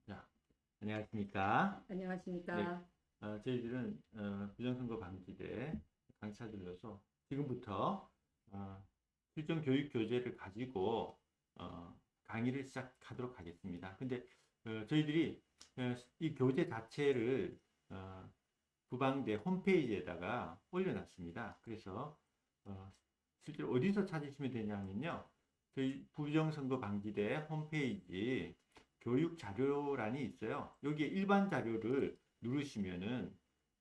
자, 안녕하십니까? 네, 안녕하십니까. 저희들은 부정선거 방지대 강사들로서 지금부터 실전 교육 교재를 가지고 강의를 시작하도록 하겠습니다. 근데 저희들이 이 교재 자체를 어, 부방대 홈페이지에다가 올려놨습니다. 그래서 실제로 어디서 찾으시면 되냐면요. 저희 부정선거 방지대 홈페이지 교육 자료란이 있어요. 여기에 일반 자료를 누르시면은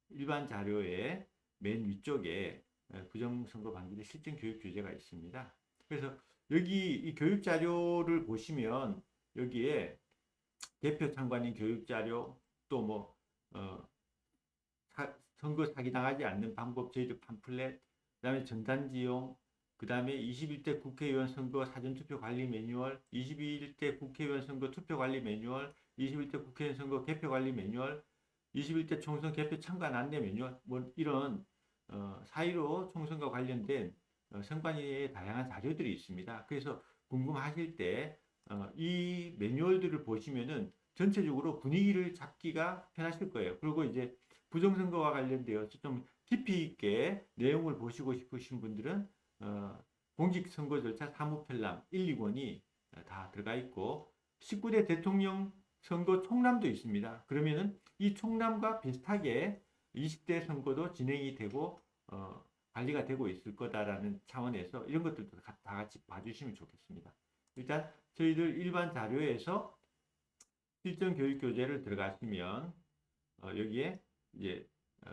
일반 자료의 맨 위쪽에 부정선거 방지대 실전 교육 교재가 있습니다. 그래서 여기 이 교육 자료를 보시면 여기에 대표 참관인 교육 자료 또뭐 선거 사기당하지 않는 방법 저희들 팜플렛, 그다음에 전단지용, 그다음에 21대 국회의원 선거 사전투표 관리 매뉴얼, 21대 국회의원 선거 투표 관리 매뉴얼, 21대 국회의원 선거 개표 관리 매뉴얼, 21대 총선 개표 참관 안내 매뉴얼, 뭐 이런 4.15 총선과 관련된 선관위의 다양한 자료들이 있습니다. 그래서 궁금하실 때 이 매뉴얼들을 보시면은 전체적으로 분위기를 잡기가 편하실 거예요. 그리고 이제 부정선거와 관련되어서 좀 깊이 있게 내용을 보시고 싶으신 분들은 공직선거 절차 사무편람 1, 2권이 다 들어가 있고 19대 대통령 선거 총람도 있습니다. 그러면은 이 총람과 비슷하게 20대 선거도 진행이 되고 관리가 되고 있을 거다라는 차원에서 이런 것들도 다 같이 봐주시면 좋겠습니다. 일단 저희들 일반 자료에서 실전 교육 교재를 들어가시면 여기에 이제 어,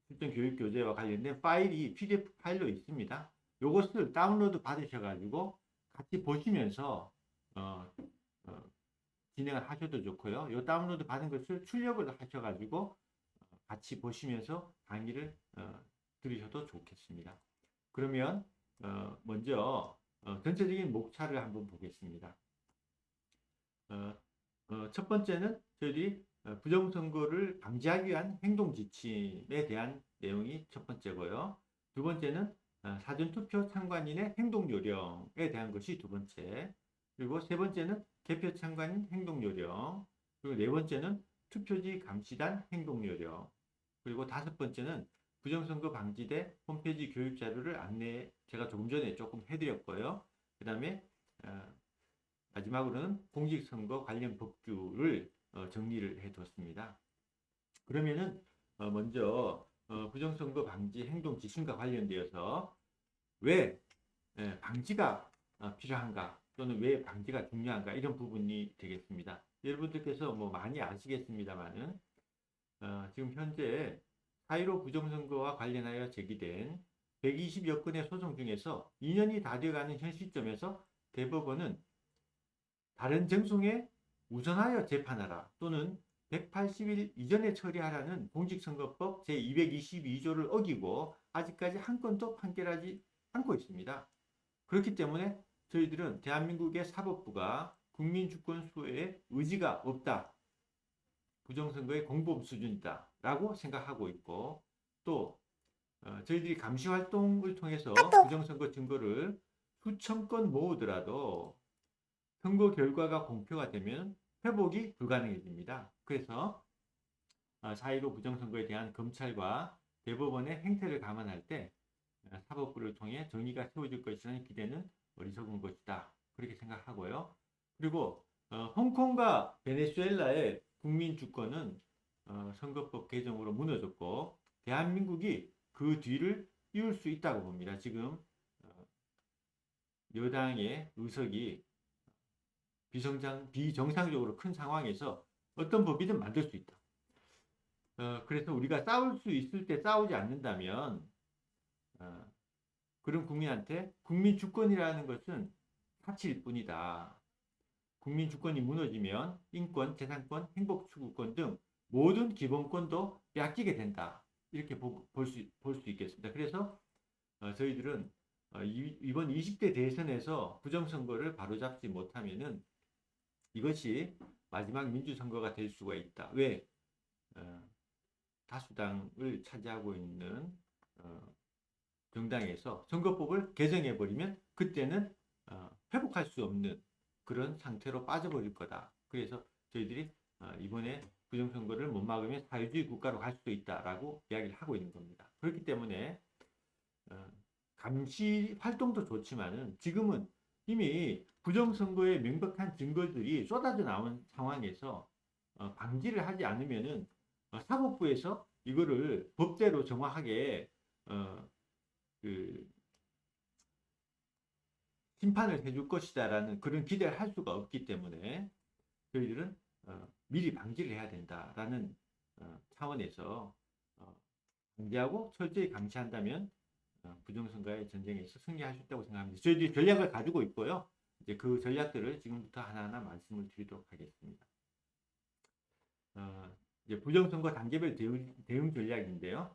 실전 교육 교재와 관련된 파일이 PDF 파일로 있습니다. 이것을 다운로드 받으셔가지고 같이 보시면서 어, 어, 진행을 하셔도 좋고요. 이 다운로드 받은 것을 출력을 하셔가지고 같이 보시면서 강의를 들으셔도 좋겠습니다. 그러면 먼저 전체적인 목차를 한번 보겠습니다. 첫 번째는 저희들이 부정선거를 방지하기 위한 행동 지침에 대한 내용이 첫 번째고요. 두 번째는 사전투표 참관인의 행동 요령에 대한 것이 두 번째. 그리고 세 번째는 개표 참관인 행동 요령. 그리고 네 번째는 투표지 감시단 행동 요령. 그리고 다섯 번째는 부정선거 방지대 홈페이지 교육 자료를 안내 제가 조금 전에 조금 해드렸고요. 그 다음에 마지막으로는 공직선거 관련 법규를 정리를 해뒀습니다. 그러면은 먼저 부정선거 방지 행동 지침과 관련되어서 왜 방지가 필요한가 또는 왜 방지가 중요한가 이런 부분이 되겠습니다. 여러분들께서 뭐 많이 아시겠습니다만은 지금 현재 4.15 부정선거와 관련하여 제기된 120여 건의 소송 중에서 2년이 다 되어가는 현 시점에서 대법원은 다른 정송에 우선하여 재판하라 또는 180일 이전에 처리하라는 공직선거법 제222조를 어기고 아직까지 한 건도 판결하지 않고 있습니다. 그렇기 때문에 저희들은 대한민국의 사법부가 국민주권 수호에 의지가 없다. 부정선거의 공범 수준이다. 라고 생각하고 있고 또 저희들이 감시활동을 통해서 부정선거 증거를 수천 건 모으더라도 선거 결과가 공표가 되면 회복이 불가능해집니다. 그래서 4.15 부정선거에 대한 검찰과 대법원의 행태를 감안할 때 사법부를 통해 정의가 세워질 것이라는 기대는 어리석은 것이다. 그렇게 생각하고요. 그리고 홍콩과 베네수엘라의 국민 주권은 선거법 개정으로 무너졌고 대한민국이 그 뒤를 이을 수 있다고 봅니다. 지금 여당의 의석이 비정상적으로 큰 상황에서 어떤 법이든 만들 수 있다. 그래서 우리가 싸울 수 있을 때 싸우지 않는다면 그런 국민한테 국민 주권이라는 것은 사치일 뿐이다. 국민 주권이 무너지면 인권, 재산권, 행복 추구권 등 모든 기본권도 빼앗기게 된다. 이렇게 볼 수 있겠습니다. 그래서 저희들은 이번 20대 대선에서 부정선거를 바로잡지 못하면은 이것이 마지막 민주선거가 될 수가 있다. 왜? 다수당을 차지하고 있는 정당에서 선거법을 개정해버리면 그때는 회복할 수 없는 그런 상태로 빠져버릴 거다. 그래서 저희들이 이번에 부정선거를 못 막으면 사회주의 국가로 갈 수도 있다라고 이야기를 하고 있는 겁니다. 그렇기 때문에 감시 활동도 좋지만은 지금은 이미 부정선거의 명백한 증거들이 쏟아져 나온 상황에서 방지를 하지 않으면은 사법부에서 이거를 법대로 정확하게 그 심판을 해줄 것이다라는 그런 기대를 할 수가 없기 때문에 저희들은 미리 방지를 해야 된다라는 차원에서 방지하고 철저히 감시한다면 부정선거의 전쟁에서 승리할 수 있다고 생각합니다. 저희들이 전략을 가지고 있고요. 이제 그 전략들을 지금부터 하나하나 말씀을 드리도록 하겠습니다. 이제 부정선거 단계별 대응 전략인데요.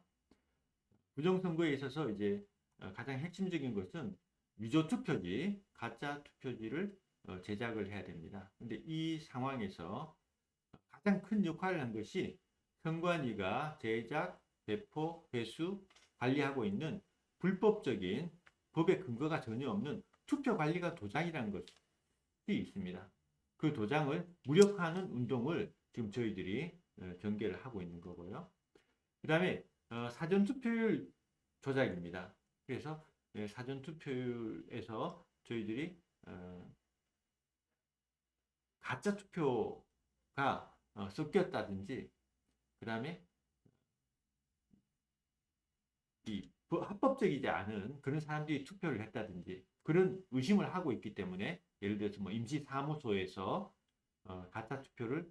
부정선거에 있어서 이제 가장 핵심적인 것은 위조 투표지, 가짜 투표지를 제작을 해야 됩니다. 근데 이 상황에서 가장 큰 역할을 한 것이 선관위가 제작, 배포, 회수, 관리하고 있는 불법적인 법의 근거가 전혀 없는 투표관리관 도장이라는 것이 있습니다. 그 도장을 무력화하는 운동을 지금 저희들이 전개를 하고 있는 거고요. 그 다음에 사전투표율 조작입니다. 그래서 사전투표율에서 저희들이 가짜 투표가 섞였다든지 그 다음에 이 합법적이지 않은 그런 사람들이 투표를 했다든지 그런 의심을 하고 있기 때문에 예를 들어서 뭐 임시사무소에서 가짜 투표를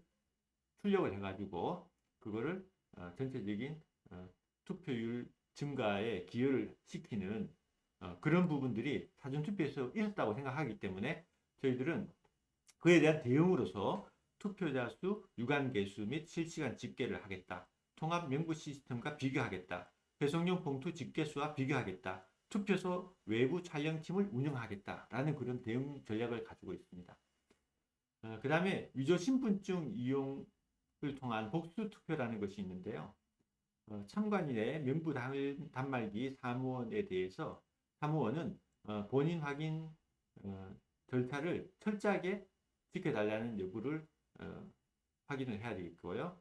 출력을 해가지고 그거를 전체적인 투표율 증가에 기여를 시키는 그런 부분들이 사전투표에서 있었다고 생각하기 때문에 저희들은 그에 대한 대응으로서 투표자 수, 유관 개수 및 실시간 집계를 하겠다. 통합 명부 시스템과 비교하겠다. 배송용 봉투 집계수와 비교하겠다. 투표소 외부 촬영팀을 운영하겠다라는 그런 대응 전략을 가지고 있습니다. 그 다음에 위조 신분증 이용을 통한 복수 투표라는 것이 있는데요. 참관인의 명부 단말기 사무원에 대해서 사무원은 본인 확인 절차를 철저하게 지켜달라는 여부를 확인을 해야 되겠고요.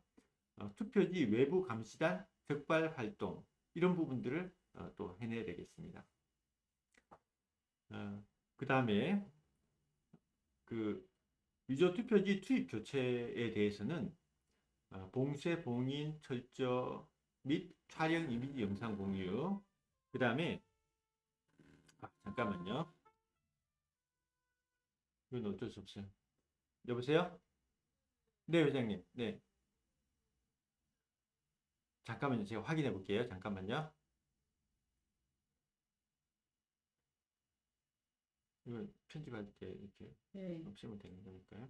투표지 외부 감시단 적발 활동 이런 부분들을 또 해내야 되겠습니다. 그 다음에 그 위조 투표지 투입 교체에 대해서는 봉쇄, 봉인, 철저 및 촬영 이미지 영상 공유 그 다음에 잠깐만요. 이건 어쩔 수 없어요. 여보세요? 네, 회장님. 네. 잠깐만요. 제가 확인해 볼게요. 잠깐만요. 이거 편집할 때 이렇게 없애면 되는 거니까요.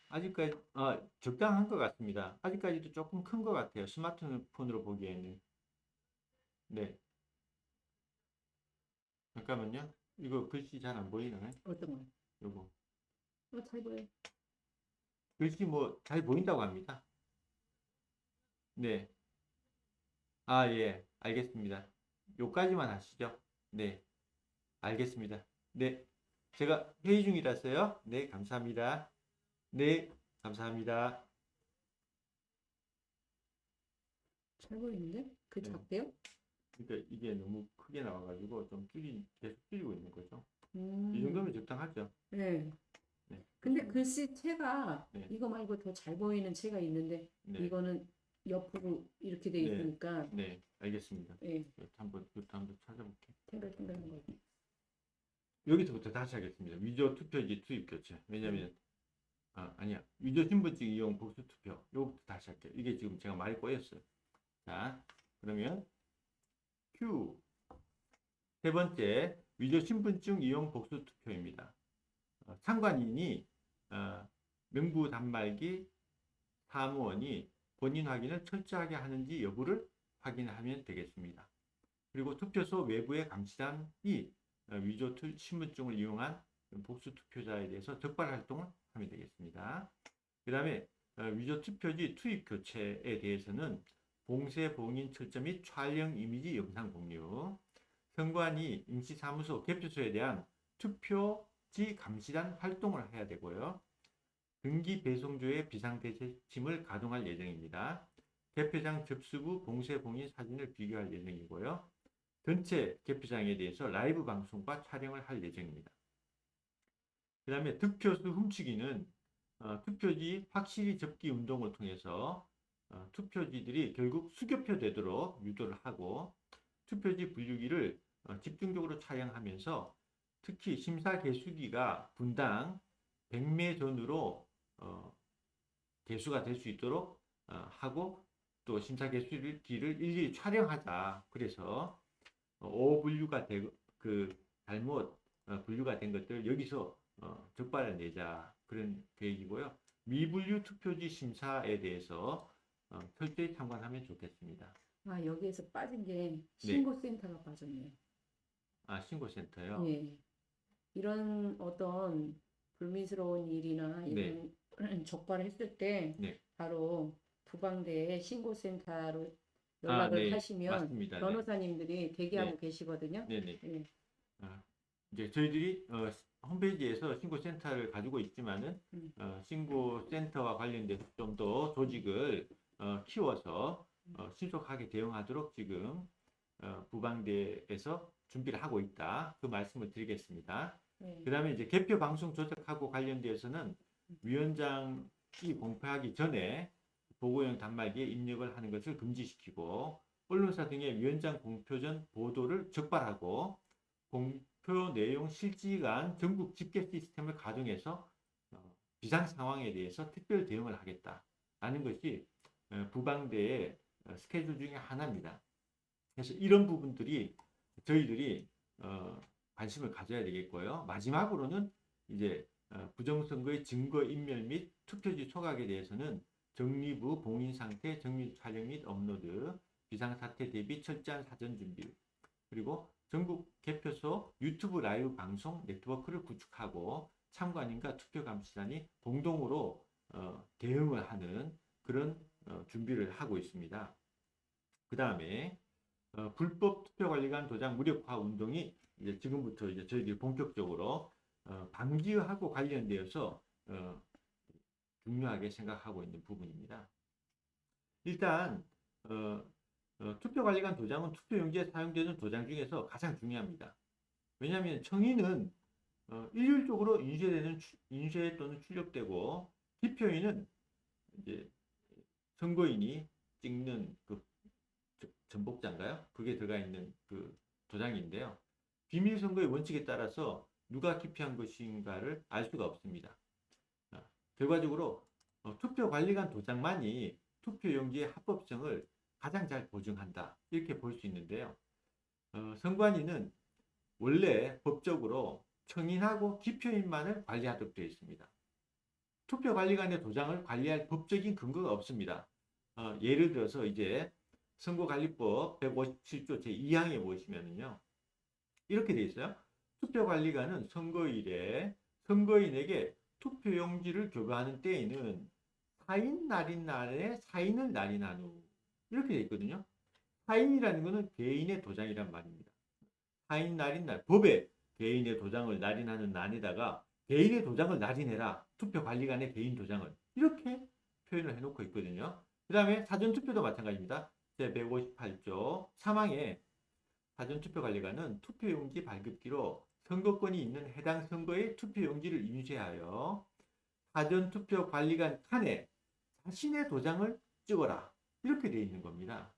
아직까지 적당한 것 같습니다. 아직까지도 조금 큰 것 같아요. 스마트폰으로 보기에는. 네. 잠깐만요. 이거 글씨 잘 안 보이나요? 어떤 거? 요거. 잘 보여. 글씨 뭐 잘 보인다고 합니다. 네. 아, 예. 알겠습니다. 요까지만 하시죠. 네. 알겠습니다. 네. 제가 회의 중이라서요. 네, 감사합니다. 네, 감사합니다. 잘 보이는데? 그 네. 작대요? 그러니까 이게 너무 크게 나와가지고 좀 계속 줄이고 있는 거죠. 이 음, 정도면 적당하죠. 네. 네. 근데 그렇습니다. 글씨체가 네. 이거 말고 더 잘 보이는 체가 있는데 네. 이거는 옆으로 이렇게 돼 네. 있으니까 네, 알겠습니다. 네. 이것도 한번 찾아볼게요. 탱글탱글한 거. 여기서부터 다시 하겠습니다. 위조 투표지 투입 교체. 왜냐면 아니야. 위조 신분증 이용 복수 투표. 요거부터 다시 할게요. 이게 지금 제가 말이 꼬였어요. 자, 그러면 Q 세 번째 위조 신분증 이용 복수 투표입니다. 참관인이 명부 단말기 사무원이 본인 확인을 철저하게 하는지 여부를 확인하면 되겠습니다. 그리고 투표소 외부의 감시단이 위조 신분증을 이용한 복수 투표자에 대해서 적발 활동을 하면 되겠습니다. 그 다음에 위조 투표지 투입 교체에 대해서는 봉쇄, 봉인, 철저 및 촬영 이미지 영상 공유, 선관위 임시사무소 개표소에 대한 투표지 감시단 활동을 해야 되고요. 등기 배송조의 비상대책팀을 가동할 예정입니다. 개표장 접수부 봉쇄, 봉인 사진을 비교할 예정이고요. 전체 개표장에 대해서 라이브 방송과 촬영을 할 예정입니다. 그 다음에 득표수 훔치기는 투표지 확실히 접기 운동을 통해서 투표지들이 결국 수개표 되도록 유도를 하고 투표지 분류기를 집중적으로 촬영하면서 특히 심사 개수기가 분당 100매 전으로 개수가 될 수 있도록 하고 또 심사 개수기를 일일이 촬영하자. 그래서 오분류가 되고 잘못 분류가 된 것들 여기서 적발을 내자 그런 계획이고요. 미분류 투표지 심사에 대해서 철저히 참관하면 좋겠습니다. 아, 여기에서 빠진 게 네. 신고센터가 빠졌네요. 아, 신고센터요? 예. 이런 어떤 불미스러운 일이나 네. 이런 적발을 했을 때 네. 바로 부방대에 신고센터로 연락을 네. 하시면 맞습니다. 변호사님들이 대기하고 네. 계시거든요. 네네. 예. 이제 저희들이 홈페이지에서 신고센터를 가지고 있지만은 신고센터와 관련돼서 좀 더 조직을 키워서 신속하게 대응하도록 지금 부방대에서 준비를 하고 있다. 그 말씀을 드리겠습니다. 네. 그 다음에 이제 개표 방송 조작하고 관련돼서는 위원장이 공표하기 전에 보고용 단말기에 입력을 하는 것을 금지시키고 언론사 등의 위원장 공표 전 보도를 적발하고 공표 내용 실시간 전국 집계 시스템을 가동해서 비상 상황에 대해서 특별 대응을 하겠다라는 것이 부방대의 스케줄 중에 하나입니다. 그래서 이런 부분들이 저희들이 관심을 가져야 되겠고요. 마지막으로는 이제 부정선거의 증거인멸 및 투표지 소각에 대해서는 정리부 봉인 상태, 정리 촬영 및 업로드, 비상사태 대비 철저한 사전 준비, 그리고 전국 개표소 유튜브 라이브 방송 네트워크를 구축하고 참관인과 투표감시단이 공동으로 대응을 하는 그런 준비를 하고 있습니다. 그 다음에 불법 투표관리관 도장 무력화 운동이 이제 지금부터 이제 저희들이 본격적으로 방지하고 관련되어서 중요하게 생각하고 있는 부분입니다. 일단 투표관리관 도장은 투표용지에 사용되는 도장 중에서 가장 중요합니다. 왜냐하면 청인은 일률적으로 인쇄 또는 출력되고 기표인은 이제 선거인이 찍는 그 전복자인가요? 그게 들어가 있는 그 도장인데요. 비밀선거의 원칙에 따라서 누가 기표한 것인가를 알 수가 없습니다. 결과적으로 투표관리관 도장만이 투표용지의 합법성을 가장 잘 보증한다. 이렇게 볼 수 있는데요. 선관위는 원래 법적으로 청인하고 기표인만을 관리하도록 되어 있습니다. 투표관리관의 도장을 관리할 법적인 근거가 없습니다. 예를 들어서 이제 선거관리법 157조 제2항에 보시면은요. 이렇게 되어 있어요. 투표관리관은 선거일에 선거인에게 투표용지를 교부하는 때에는 사인 날인 날에 사인을 날인한 후 이렇게 되어 있거든요. 사인이라는 것은 개인의 도장이란 말입니다. 사인 날인 날 법에 개인의 도장을 날인하는 난에다가 개인의 도장을 날인해라. 투표관리관의 개인 도장을 이렇게 표현을 해놓고 있거든요. 그 다음에 사전투표도 마찬가지입니다. 제158조 3항에 사전투표관리관은 투표용지 발급기로 선거권이 있는 해당 선거의 투표용지를 인쇄하여 사전투표관리관 칸에 자신의 도장을 찍어라. 이렇게 되어 있는 겁니다.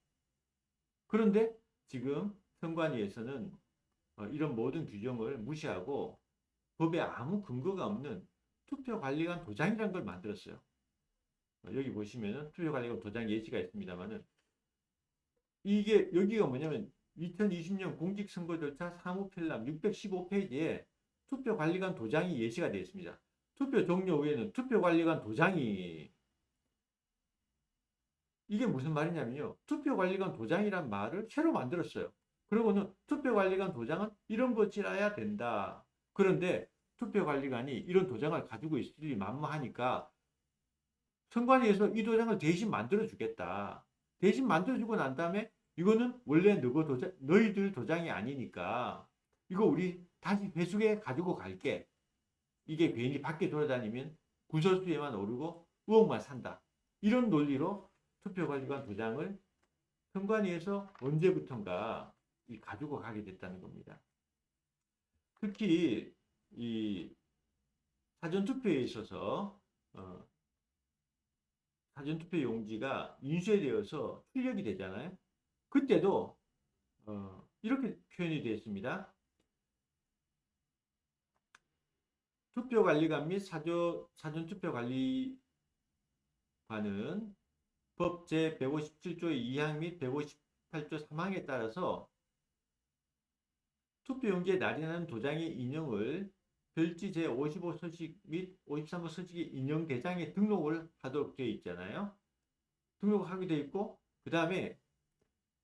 그런데 지금 선관위에서는 이런 모든 규정을 무시하고 법에 아무 근거가 없는 투표관리관 도장이라는 걸 만들었어요. 여기 보시면 투표관리관 도장 예시가 있습니다만은 이게 여기가 뭐냐면 2020년 공직선거 절차 사무필람 615페이지에 투표관리관 도장이 예시가 되어 있습니다. 투표 종료 후에는 투표관리관 도장이 이게 무슨 말이냐면요. 투표관리관 도장이란 말을 새로 만들었어요. 그리고는 투표관리관 도장은 이런 것이라야 된다. 그런데 투표관리관이 이런 도장을 가지고 있으리 만무하니까 선관위에서 이 도장을 대신 만들어주겠다. 대신 만들어주고 난 다음에 이거는 원래 너희들 도장이 아니니까 이거 우리 다시 회수해 가지고 갈게. 이게 괜히 밖에 돌아다니면 구설수에만 오르고 의혹만 산다. 이런 논리로 투표관리관 도장을 선관위에서 언제부턴가 가지고 가게 됐다는 겁니다. 특히 이 사전투표에 있어서 사전투표 용지가 인쇄되어서 출력이 되잖아요. 그때도 이렇게 표현이 되어 있습니다. 투표관리관 및 사전투표관리관은 법 제157조 2항 및 158조 3항에 따라서 투표용지에 날인하는 도장의 인형을 별지 제55서식 및 53호 서식의 인형 대장에 등록을 하도록 되어 있잖아요. 등록하게 되어 있고 그 다음에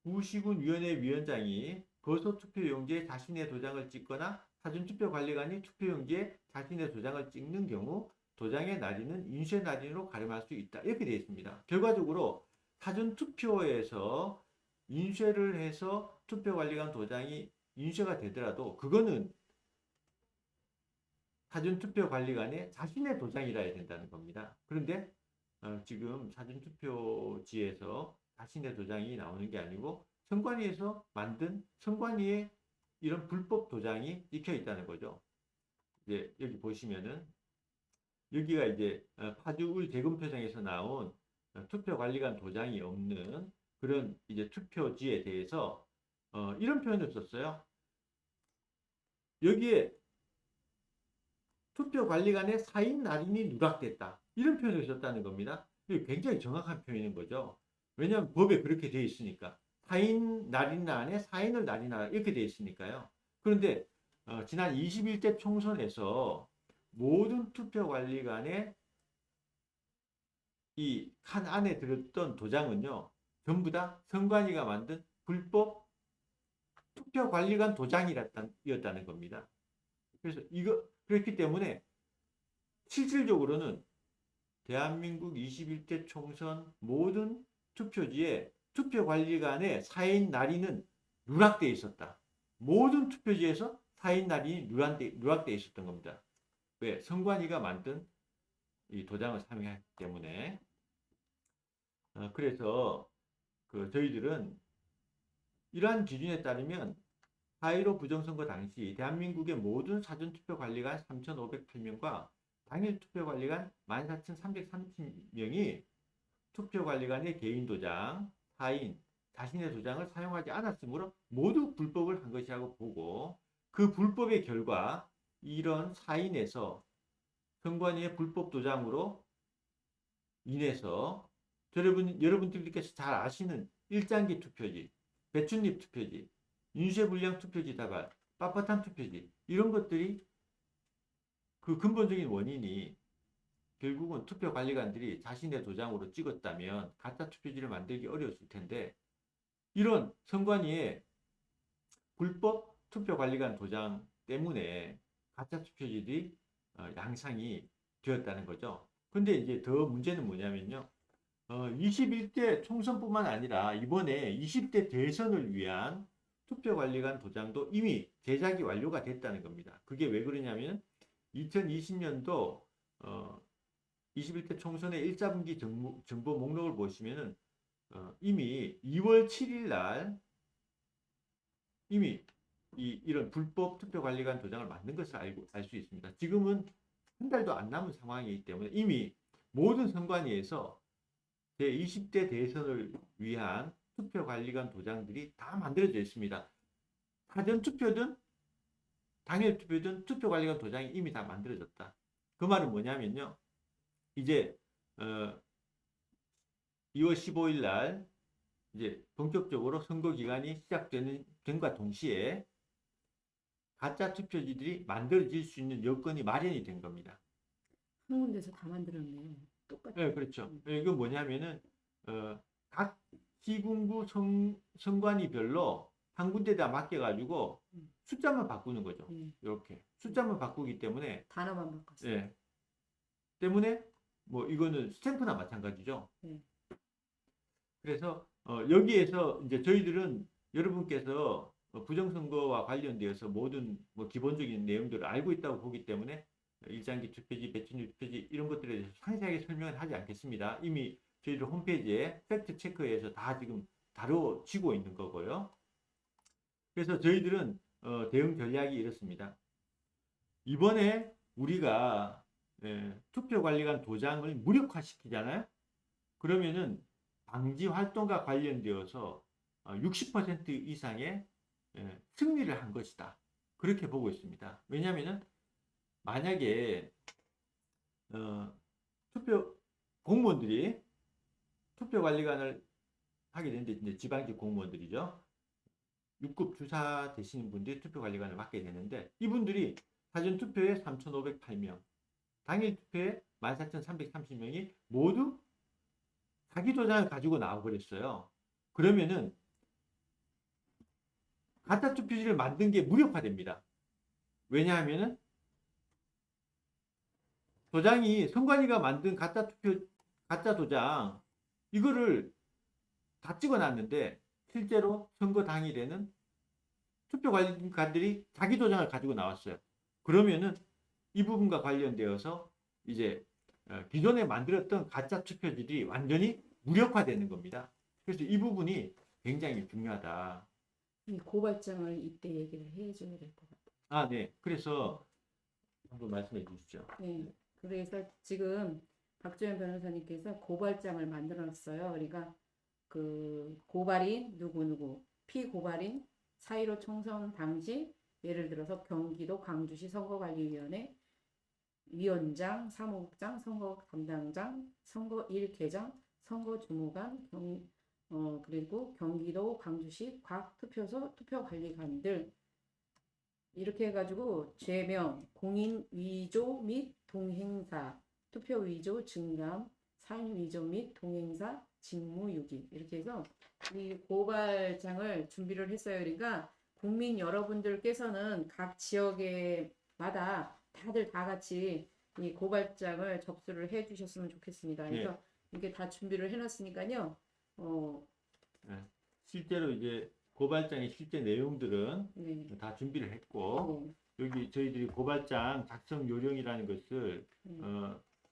구시군위원회 위원장이 거소투표용지에 자신의 도장을 찍거나 사전투표관리관이 투표용지에 자신의 도장을 찍는 경우 도장의 날인은 인쇄 날인으로 가름할 수 있다. 이렇게 되어 있습니다. 결과적으로 사전투표에서 인쇄를 해서 투표관리관 도장이 인쇄가 되더라도 그거는 사전투표관리관의 자신의 도장이라 해야 된다는 겁니다. 그런데 지금 사전투표지에서 자신의 도장이 나오는 게 아니고 선관위에서 만든 선관위의 이런 불법 도장이 찍혀 있다는 거죠. 이제 여기 보시면은 여기가 이제 파주울 대검표장에서 나온 투표관리관 도장이 없는 그런 이제 투표지에 대해서 이런 표현을 썼어요. 여기에 투표관리관의 사인 날인이 누락됐다. 이런 표현을 썼다는 겁니다. 이게 굉장히 정확한 표현인 거죠. 왜냐하면 법에 그렇게 되어 있으니까. 사인 날인란에 사인을 날인하라 이렇게 되어 있으니까요. 그런데 지난 21대 총선에서 모든 투표관리관의 이 칸 안에 들었던 도장은요. 전부 다 선관위가 만든 불법 투표관리관 도장이었다는 겁니다. 그래서 그렇기 때문에 실질적으로는 대한민국 21대 총선 모든 투표지에 투표관리관의 사인 날인은 누락되어 있었다. 모든 투표지에서 사인 날인이 누락되어 있었던 겁니다. 왜? 선관위가 만든 이 도장을 사용했기 때문에. 그래서 저희들은 이러한 기준에 따르면 4.15 부정선거 당시 대한민국의 모든 사전투표관리관 3,508명과 당일투표관리관 14,330명이 투표관리관의 개인도장, 사인, 자신의 도장을 사용하지 않았으므로 모두 불법을 한 것이라고 보고 그 불법의 결과 이런 사인에서 선관위의 불법 도장으로 인해서 여러분들께서 잘 아시는 일장기 투표지, 배춧잎 투표지, 인쇄불량 투표지 다발, 빳빳한 투표지 이런 것들이 그 근본적인 원인이 결국은 투표관리관들이 자신의 도장으로 찍었다면 가짜 투표지를 만들기 어려웠을 텐데 이런 선관위의 불법 투표관리관 도장 때문에 가짜 투표지들이 양상이 되었다는 거죠. 근데 이제 더 문제는 뭐냐면요. 21대 총선뿐만 아니라 이번에 20대 대선을 위한 투표관리관 도장도 이미 제작이 완료가 됐다는 겁니다. 그게 왜 그러냐면 2020년도 21대 총선의 1자분기 정보 목록을 보시면은 이미 2월 7일 날 이미 이런 불법 투표관리관 도장을 만든 것을 알 수 있습니다. 지금은 한 달도 안 남은 상황이기 때문에 이미 모든 선관위에서 제20대 대선을 위한 투표관리관 도장들이 다 만들어져 있습니다. 사전투표든 당일투표든 투표관리관 도장이 이미 다 만들어졌다. 그 말은 뭐냐면요. 이제 2월 15일 날 이제 본격적으로 선거 기간이 시작된과 동시에 가짜 투표지들이 만들어질 수 있는 여건이 마련이 된 겁니다. 한 군데서 다 만들었네요. 똑같이. 네, 그렇죠. 이건 뭐냐면은 각 시군구 선관위별로 한 군데다 맡겨가지고 음. 숫자만 바꾸는 거죠. 예. 이렇게 숫자만 바꾸기 때문에 단어만 바꿨어요. 예. 때문에 뭐 이거는 스탬프나 마찬가지죠. 예. 그래서 여기에서 이제 저희들은 여러분께서 부정선거와 관련되어서 모든 뭐 기본적인 내용들을 알고 있다고 보기 때문에 일장기 투표지, 배치율 투표지 이런 것들에 대해서 상세하게 설명은 하지 않겠습니다. 이미 저희들 홈페이지에 팩트 체크해서 다 지금 다뤄지고 있는 거고요. 그래서 저희들은 대응 전략이 이렇습니다. 이번에 우리가 투표관리관 도장을 무력화시키잖아요. 그러면은 방지 활동과 관련되어서 60% 이상의 승리를 한 것이다. 그렇게 보고 있습니다. 왜냐하면은 만약에 투표 공무원들이 투표관리관을 하게 되는데 이제 지방직 공무원들이죠. 6급 주사 되시는 분들이 투표관리관을 맡게 되는데 이분들이 사전투표에 3,508명, 당일 투표에 14,330명이 모두 자기 도장을 가지고 나와버렸어요. 그러면은 가짜 투표지를 만든 게 무력화됩니다. 왜냐하면은 도장이 선관위가 만든 가짜 도장 이거를 다 찍어놨는데 실제로 선거 당일에는 투표관리관들이 자기 도장을 가지고 나왔어요. 그러면은 이 부분과 관련되어서 이제 기존에 만들었던 가짜 투표지들이 완전히 무력화되는 겁니다. 그래서 이 부분이 굉장히 중요하다. 이 고발장을 이때 얘기를 해줘야 될 것 같아요. 아, 네. 그래서 한번 말씀해 주시죠. 네. 그래서 지금 박주현 변호사님께서 고발장을 만들어놨어요. 그러니까 그 고발인 누구누구, 피고발인 4.15 총선 당시 예를 들어서 경기도 광주시 선거관리위원회 위원장, 사무국장, 선거 담당장, 선거 일개장, 선거주무관, 그리고 경기도 광주시 각 투표소 투표관리관들 이렇게 해가지고 죄명, 공인 위조 및 동행사, 투표 위조 증감, 사인 위조 및 동행사, 직무유기 이렇게 해서 이 고발장을 준비를 했어요. 그러니까 국민 여러분들께서는 각 지역에마다 다들 다 같이 이 고발장을 접수를 해 주셨으면 좋겠습니다. 그래서 이게 다 준비를 해놨으니까요. 네. 실제로 이제 고발장의 실제 내용들은 네. 다 준비를 했고 여기 저희들이 고발장 작성 요령이라는 것을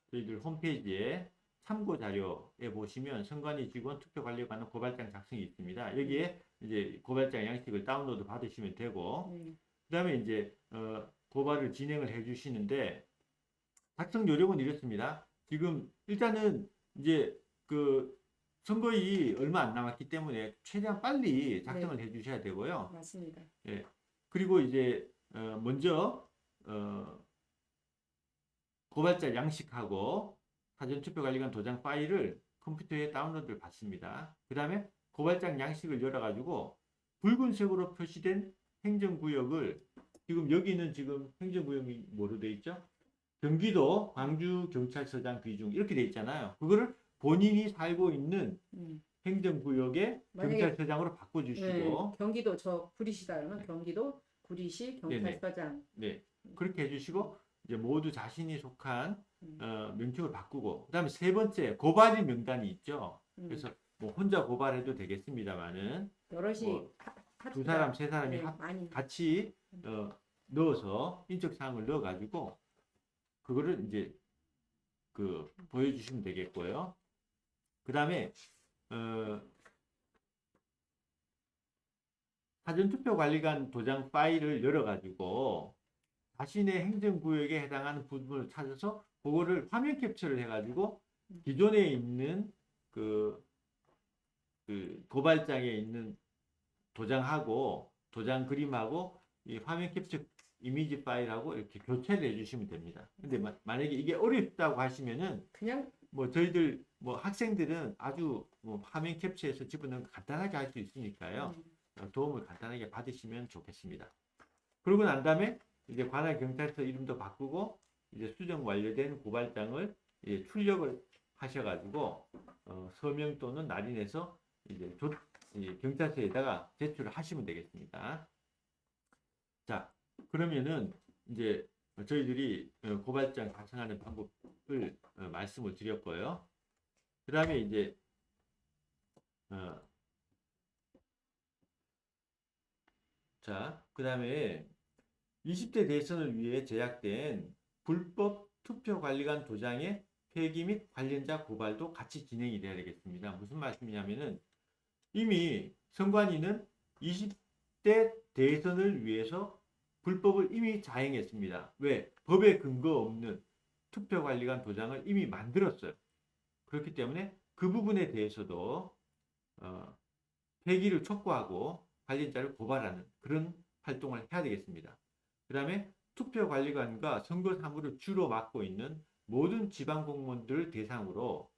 저희들 홈페이지에 참고 자료에 보시면 선관위 직원 투표관리관은 고발장 작성이 있습니다. 여기에 이제 고발장 양식을 다운로드 받으시면 되고 그다음에 이제 고발을 진행을 해주시는데 작성 요령은 이렇습니다. 지금 일단은 이제 그 선거일이 얼마 안 남았기 때문에 최대한 빨리 작성을 해주셔야 되고요. 맞습니다. 예. 그리고 이제 먼저 고발자 양식하고 사전투표관리관 도장 파일을 컴퓨터에 다운로드를 받습니다. 그 다음에 고발장 양식을 열어가지고 붉은색으로 표시된 행정구역을 지금 여기는 지금 행정구역이 뭐로 되어 있죠? 경기도 광주경찰서장 귀중 이렇게 되어 있잖아요. 그거를 본인이 살고 있는 행정구역의 경찰서장으로 바꿔주시고 경기도 저 구리시다 그러면 경기도 구리시 경찰서장 네. 그렇게 해주시고 이제 모두 자신이 속한 명칭을 바꾸고 그다음에 세 번째 고발인 명단이 있죠. 그래서 뭐 혼자 고발해도 되겠습니다만은 여럿이 뭐 두 사람 세 사람이 같이 넣어서 인적 사항을 넣어가지고 그거를 이제 그 보여주시면 되겠고요. 그다음에 사전투표관리관 도장 파일을 열어가지고 자신의 행정구역에 해당하는 부분을 찾아서 그거를 화면 캡처를 해가지고 기존에 있는 그 고발장에 있는 도장하고 도장 그림하고 이 화면 캡처 이미지 파일하고 이렇게 교체를 해주시면 됩니다. 근데 만약에 이게 어렵다고 하시면은 그냥 뭐 저희들 뭐 학생들은 아주 뭐 화면 캡처해서 집어넣는 거 간단하게 할 수 있으니까요. 도움을 간단하게 받으시면 좋겠습니다. 그러고 난 다음에 이제 관할 경찰서 이름도 바꾸고 이제 수정 완료된 고발장을 이제 출력을 하셔가지고 서명 또는 날인해서 이제 이 경찰서에다가 제출을 하시면 되겠습니다. 자, 그러면은 이제 저희들이 고발장 작성하는 방법을 말씀을 드렸고요. 그 다음에 이제 그 다음에 20대 대선을 위해 제작된 불법 투표관리관 도장의 폐기 및 관련자 고발도 같이 진행이 돼야 되겠습니다. 무슨 말씀이냐면은 이미 선관위는 20대 대선을 위해서 불법을 이미 자행했습니다. 왜? 법에 근거 없는 투표관리관 도장을 이미 만들었어요. 그렇기 때문에 그 부분에 대해서도 폐기를 촉구하고 관련자를 고발하는 그런 활동을 해야 되겠습니다. 그 다음에 투표관리관과 선거사무를 주로 맡고 있는 모든 지방공무원들을 대상으로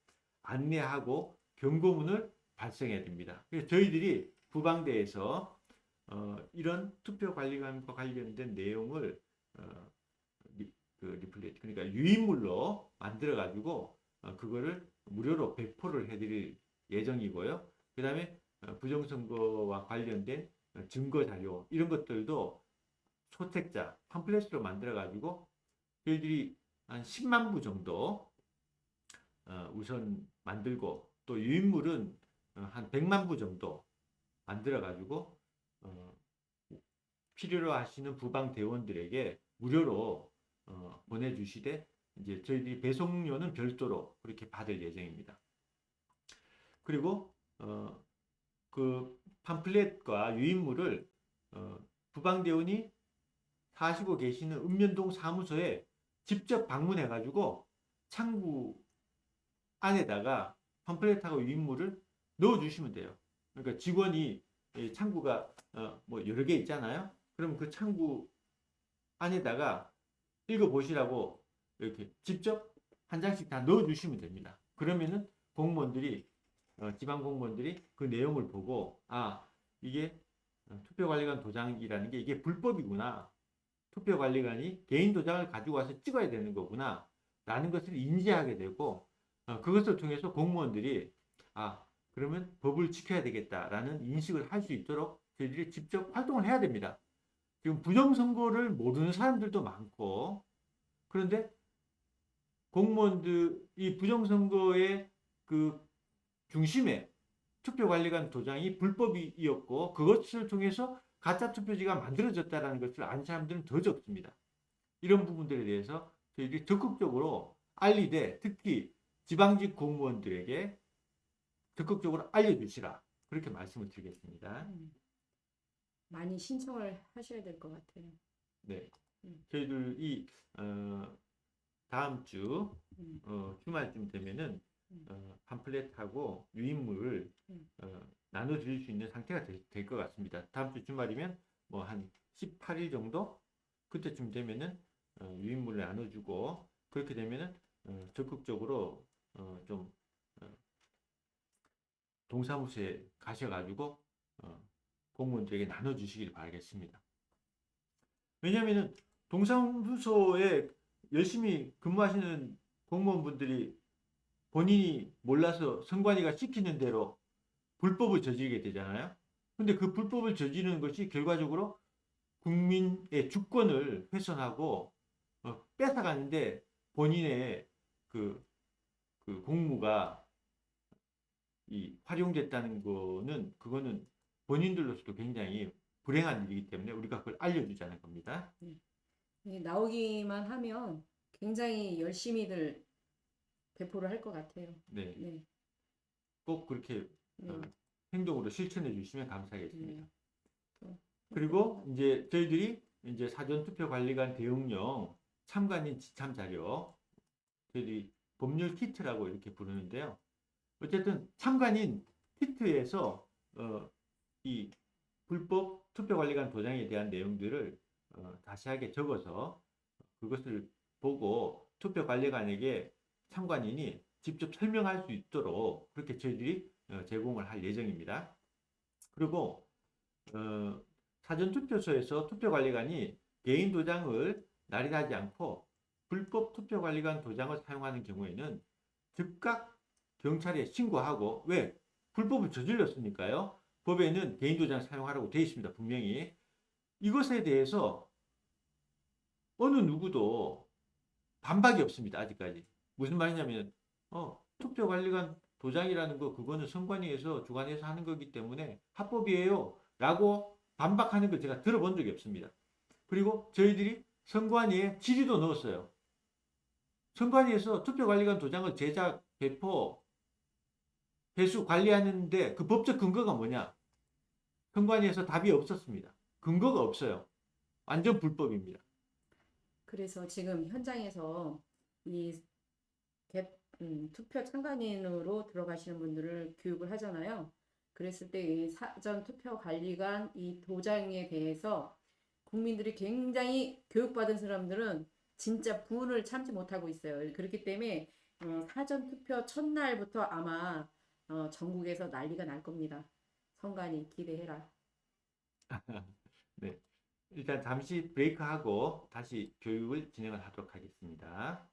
안내하고 경고문을 발송해야 됩니다. 그래서 저희들이 부방대에서 이런 투표관리관과 관련된 내용을 리플렛, 그러니까 유인물로 만들어 가지고 그거를 무료로 배포를 해드릴 예정이고요. 그 다음에 부정선거와 관련된 증거 자료 이런 것들도 소책자 팜플렛으로 만들어 가지고 저희들이 한 10만 부 정도 우선 만들고 또 유인물은 한 100만 부 정도 만들어 가지고 필요로 하시는 부방 대원들에게 무료로 보내주시되 이제 저희들이 배송료는 별도로 그렇게 받을 예정입니다. 그리고 그 팜플렛과 유인물을 부방대원이 사시고 계시는 읍면동 사무소에 직접 방문해 가지고 창구 안에다가 팜플렛하고 유인물을 넣어 주시면 돼요. 그러니까 직원이 창구가 뭐 여러 개 있잖아요. 그럼 그 창구 안에다가 읽어 보시라고 이렇게 직접 한 장씩 다 넣어 주시면 됩니다. 그러면은 공무원들이 지방 공무원들이 그 내용을 보고 이게 투표관리관 도장이라는 게 이게 불법이구나. 투표관리관이 개인 도장을 가지고 와서 찍어야 되는 거구나 라는 것을 인지하게 되고 그것을 통해서 공무원들이 그러면 법을 지켜야 되겠다라는 인식을 할 수 있도록 저희들이 직접 활동을 해야 됩니다. 지금 부정선거를 모르는 사람들도 많고 그런데 공무원들이 부정선거의 그 중심에 투표관리관 도장이 불법이었고 그것을 통해서 가짜 투표지가 만들어졌다는 것을 아는 사람들은 더 적습니다. 이런 부분들에 대해서 저희들이 적극적으로 알리되 특히 지방직 공무원들에게 적극적으로 알려주시라 그렇게 말씀을 드리겠습니다. 많이 신청을 하셔야 될 것 같아요. 네, 저희들이 다음 주 주말쯤 되면은 팜플렛하고 유인물을 나눠드릴 수 있는 상태가 될 것 같습니다. 다음 주 주말이면 뭐 한 18일 정도 그때쯤 되면은 유인물을 나눠주고 그렇게 되면은 적극적으로 좀 동사무소에 가셔가지고 공무원들에게 나눠주시길 바라겠습니다. 왜냐하면은 동사무소에 열심히 근무하시는 공무원분들이 본인이 몰라서 선관위가 시키는 대로 불법을 저지르게 되잖아요. 근데 그 불법을 저지르는 것이 결과적으로 국민의 주권을 훼손하고 뺏어가는데 본인의 그 공무가 활용됐다는 거는 그거는 본인들로서도 굉장히 불행한 일이기 때문에 우리가 그걸 알려주자는 겁니다. 나오기만 하면 굉장히 열심히들 배포를 할 것 같아요. 네. 네. 꼭 그렇게 행동으로 실천해 주시면 감사하겠습니다. 네. 그리고 이제 저희들이 이제 사전투표관리관 대응용 참관인 지참 자료 저희들이 법률 키트라고 이렇게 부르는데요. 어쨌든 참관인 키트에서 이 불법 투표관리관 도장에 대한 내용들을 자세하게 적어서 그것을 보고 투표관리관에게 참관인이 직접 설명할 수 있도록 그렇게 저희들이 제공을 할 예정입니다. 그리고 사전투표소에서 투표관리관이 개인 도장을 날인하지 않고 불법 투표관리관 도장을 사용하는 경우에는 즉각 경찰에 신고하고 왜? 불법을 저질렀으니까요. 법에는 개인 도장 사용하라고 되어 있습니다. 분명히. 이것에 대해서 어느 누구도 반박이 없습니다. 아직까지. 무슨 말이냐면 투표관리관 도장이라는 거 그거는 선관위에서 주관해서 하는 거기 때문에 합법이에요. 라고 반박하는 걸 제가 들어본 적이 없습니다. 그리고 저희들이 선관위에 질의도 넣었어요. 선관위에서 투표관리관 도장을 제작, 배포, 회수, 관리하는데 그 법적 근거가 뭐냐? 선관위에서 답이 없었습니다. 근거가 없어요. 완전 불법입니다. 그래서 지금 현장에서 이 투표 참관인으로 들어가시는 분들을 교육을 하잖아요. 그랬을 때 이 사전 투표 관리관 이 도장에 대해서 국민들이 굉장히 교육받은 사람들은 진짜 분을 참지 못하고 있어요. 그렇기 때문에 사전 투표 첫날부터 아마 전국에서 난리가 날 겁니다. 선관위 기대해라. 네. 일단 잠시 브레이크하고 다시 교육을 진행을 하도록 하겠습니다.